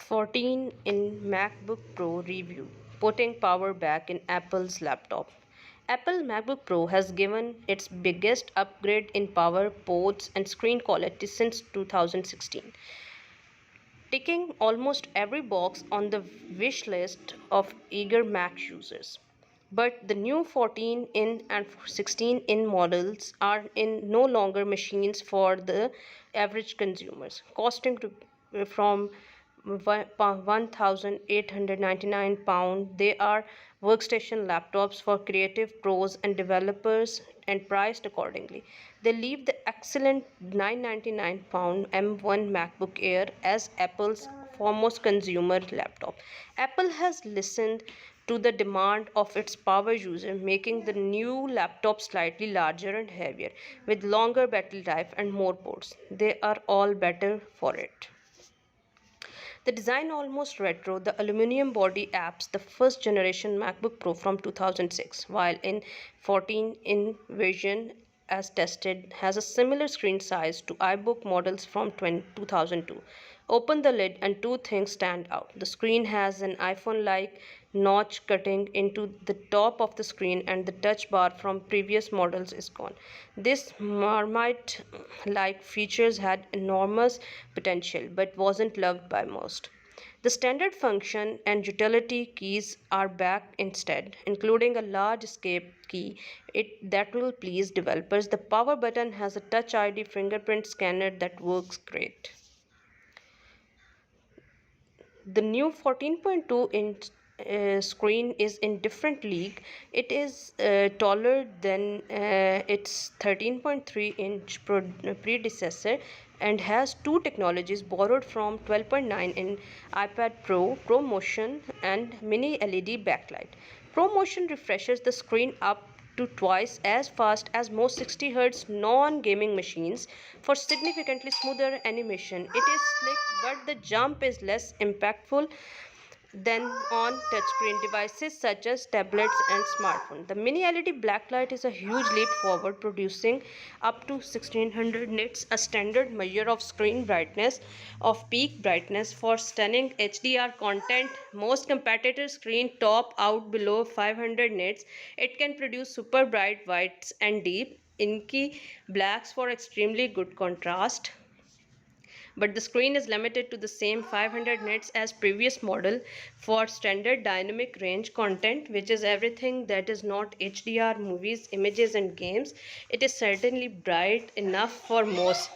14 in MacBook Pro review, putting power back in Apple's laptop. Apple MacBook Pro has given its biggest upgrade in power, ports, and screen quality since 2016, ticking almost every box on the wish list of eager Mac users. But the new 14 in and 16 in models are in no longer machines for the average consumers, costing from 1899 pound. They are workstation laptops for creative pros and developers and priced accordingly. They leave the excellent 999 pound M1 MacBook Air as Apple's foremost consumer laptop. Apple has listened to the demand of its power user, making the new laptop slightly larger and heavier with longer battery life and more ports. They are all better for it. The design almost retro, the aluminum body apps the first generation MacBook Pro from 2006, while in 14 in version as tested has a similar screen size to iBook models from 2002. Open the lid and two things stand out. The screen has an iPhone-like notch cutting into the top of the screen and the touch bar from previous models is gone. This Marmite-like features had enormous potential but wasn't loved by most. The standard function and utility keys are back instead, including a large escape key that will please developers. The power button has a Touch ID fingerprint scanner that works great. The new 14.2-inch screen is in different league. It is taller than its 13.3-inch predecessor and has two technologies borrowed from 12.9 in iPad Pro, ProMotion and Mini LED backlight. ProMotion refreshes the screen up to twice as fast as most 60 Hz non-gaming machines for significantly smoother animation. It is slick, but the jump is less impactful than on touchscreen devices such as tablets and smartphones. The mini LED backlight is a huge leap forward, producing up to 1600 nits, a standard measure of screen brightness of peak brightness for stunning HDR content. Most competitor screen top out below 500 nits. It can produce super bright whites and deep inky blacks for extremely good contrast, but the screen is limited to the same 500 nits as previous model for standard dynamic range content, which is everything that is not HDR, movies, images and games. It is certainly bright enough for most.